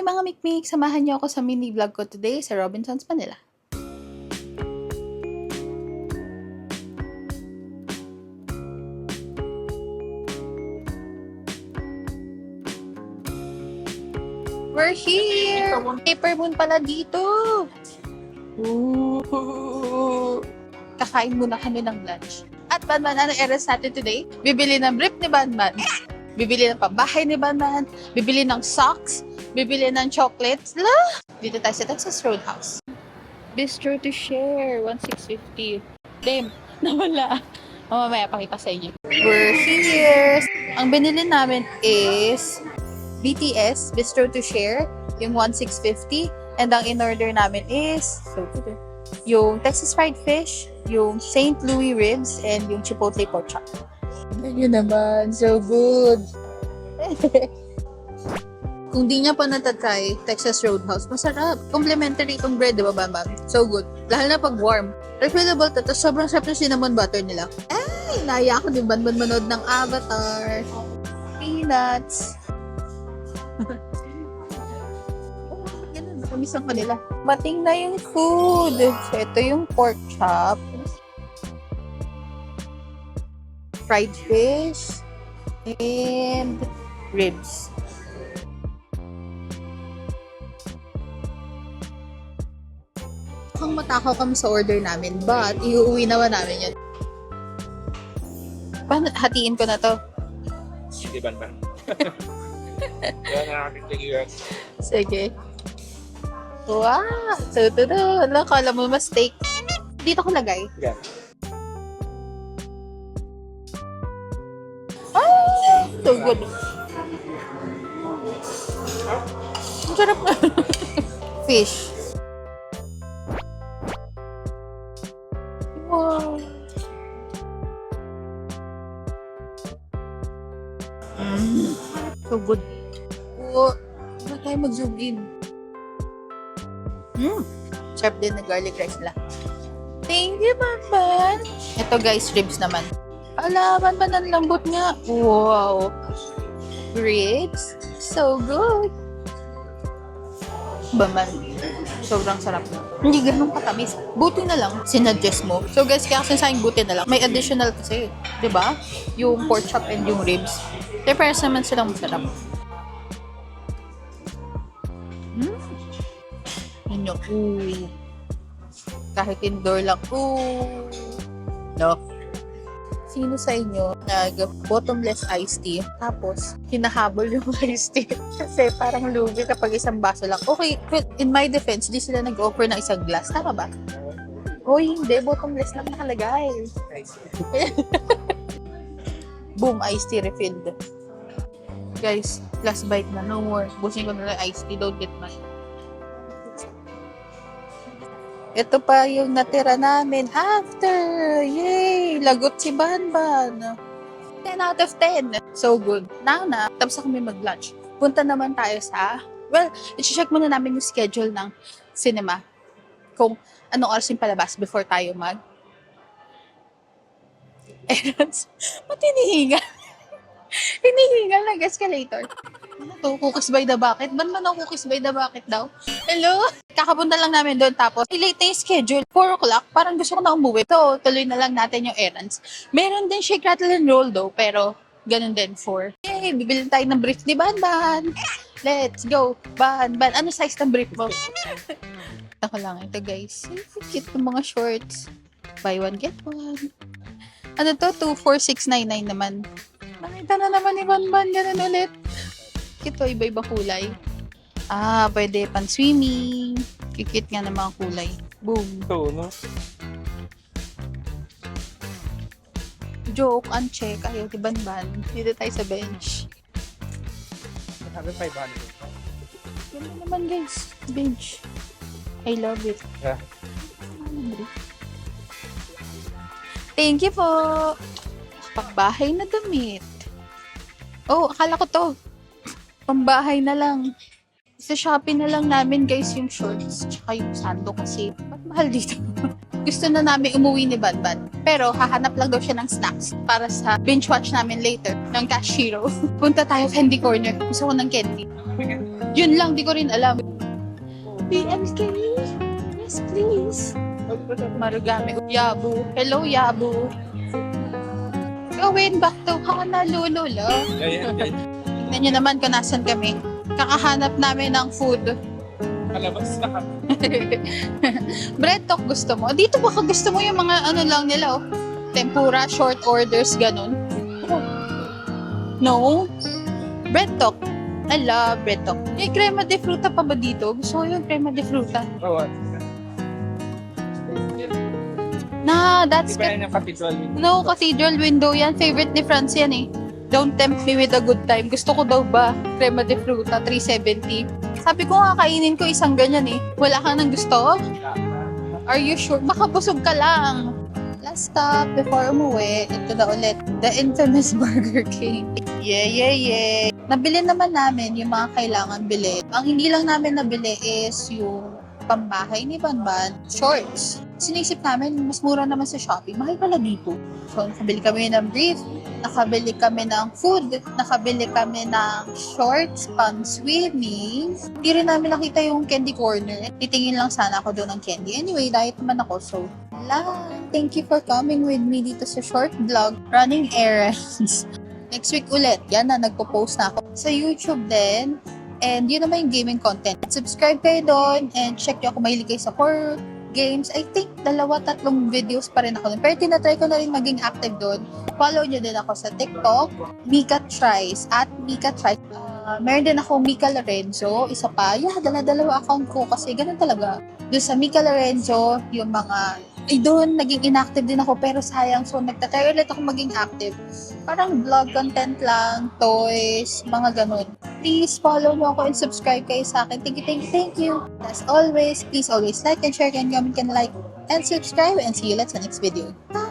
mga mikmik, samahan niyo ako sa mini vlog ko today sa Robinsons, Manila. We're here! Paper moon pala dito! Ooh. Kakain muna kami ng lunch. At Banban, anong errands natin today? Bibili ng brief ni Banban. Bibili ng pabahay ni Banban. Bibili ng socks. Bibili ng chocolates. Dito tayo sa Texas Roadhouse. Bistro to share. 1,650. Damn. Nawala. Mamaya pakita sa inyo. We're here. Ang binili namin is BTS, Bistro to Share, yung 1,650. And ang in-order namin is yung Texas Fried Fish, yung St. Louis Ribs, and yung Chipotle Pork Chop. Yun naman. So good. Kung di niya pa natatry, Texas Roadhouse, masarap. Complimentary itong bread, diba, Bambam? So good. Lalo na pag warm. Refillable to. Tapos sobrang sarap ng cinnamon butter nila. Ay, naya ako din Banban manood ng Avatar. Peanuts. Ganun, matamis ang kanila. Mating na yung food. So, ito yung pork chop. Fried fish. And ribs. Mukhang matakaw kami sa order namin, but iuwi naman namin yun. Paano, hatiin ko na to? Sige, Banban. Kaya nakakitigilan. Sige. Wow! So, ano, kala mo mas steak. Dito ko lagay. Yeah. Ah! So good. Ang sarap na. Fish. Wow. So good. Oo. Wala tayo mag-zoom in. Sarap din na garlic rice nila. Thank you, Banban. Ito guys, ribs naman. Ala, Banban, ang lambot nga. Wow. Ribs? So good. Banban. Sobrang sarap na. Hindi ganun katamis. Buti na lang, sinuggest mo. So guys, kaya kasi sa akin buti na lang. May additional kasi, di ba? Yung pork chop and yung ribs. Kaya parehas naman silang masarap. Yun yung, ooh. Kahit indoor lang, ooh. No? Sino sa inyo nag-bottomless iced tea, tapos hinahabol yung iced tea? Kasi parang lugi kapag isang baso lang. Okay, but in my defense, di sila nag-offer ng isang glass. Tama ba? Hoy, hindi. Bottomless lang nakalagay. Boom, iced tea refilled. Guys, last bite na. No more. Busin ko na lang iced tea. Don't get mad. Ito pa yung natira namin after. Yay! Lagot si Banban. 10 out of 10. So good. Now na, tapos kami mag-lunch. Punta naman tayo sa, well, i-check muna namin yung schedule ng cinema. Kung anong oras yung palabas before tayo mag errands. Ba't hinihingal? Hinihingal nag-escalator. Ano to? Cookies by the bucket? Ba't man ang cookies by the bucket daw? Hello? Kakapunta lang namin doon tapos late na yung schedule. 4 o'clock, parang gusto ko na umuwi. So, tuloy na lang natin yung errands. Meron din shake, rattle, and roll though, pero ganun din 4. Yay! Bibili tayo ng brief ni Banban. Let's go! Banban, ano size ng brief mo? Ako lang ito guys. Cute ng mga shorts. Buy one, get one. Ano to? 24699 naman. Nakita na naman ni Banban. Ganun ulit. Ito, iba-iba kulay. Ah, pwede pan swimming. Kikit nga ng mga kulay. Boom. Ito, no? Joke, uncheck. Ayaw, di Banban. Dito tayo sa bench. Sabi 500. Ganun naman guys. Bench. I love it. Yeah. Thank you po. Pagbahay na damit. Oh, akala ko to. Pambahay na lang. Sa Shopee na lang namin guys yung shorts tsaka yung sando kasi ba't mahal dito? gusto na namin umuwi ni Banban. Pero hahanap lang daw siya ng snacks para sa binge watch namin later ng Cashiro. Punta tayo candy corner. Gusto ko ng candy. Yun lang, di ko rin alam. BMK? Yes, please. Marugame. Yabu. Hello, Yabu. Going back to Honolulu. Yan. Tignan nyo naman kung nasan kami. Kakahanap namin ng food. Kalabas na kami. Bread talk gusto mo? Dito baka gusto mo yung mga ano lang nila, oh. Tempura, short orders, ganun. No? Bread talk. I love bread talk. May crema de fruta pa ba dito? Gusto ko yung crema de fruta. Oo. That's Di ba yan yung cathedral? No, cathedral window yan. Favorite ni Franz yan eh. Don't tempt me with a good time. Gusto ko daw ba? Crema de fruta, 370. Sabi ko nga, kainin ko isang ganyan eh. Wala kang nang gusto? Are you sure? Baka busog ka lang. Last stop before umuwi, ito na ulit. The infamous Burger King. Yeah. Nabili naman namin yung mga kailangan bilhin. Ang hindi lang namin nabili is yung pambahay ni Banban, shorts. Sinisip namin, mas mura naman sa Shopee. Mahal pala dito. So, nakabili kami ng brief, nakabili kami ng food, nakabili kami ng shorts, pang swimming. Hindi rin namin nakita yung candy corner. Titingin lang sana ako doon ng candy. Anyway, diet naman ako. So, thank you for coming with me dito sa short vlog, running errands. Next week ulit, yan na, nagpo-post na ako. Sa YouTube din, and yun naman yung gaming content. Subscribe kayo doon and check nyo kung mahilig kayo sa horror games. I think 2-3 videos pa rin ako doon. Pero tinatry ko na rin maging active doon. Follow nyo din ako sa TikTok, Mika Tries, at Mika Tries. Meron din ako Mika Lorenzo, isa pa. Yung dala-dalawa account ko kasi ganun talaga. Doon sa Mika Lorenzo, yung mga doon, naging inactive din ako, pero sayang. So, nagtatry ulit ako maging active. Parang vlog content lang, toys, mga ganun. Please follow mo ako and subscribe kayo sa akin. Thank you. As always, please always like and share and comment and like and subscribe and see you let's sa next video. Bye!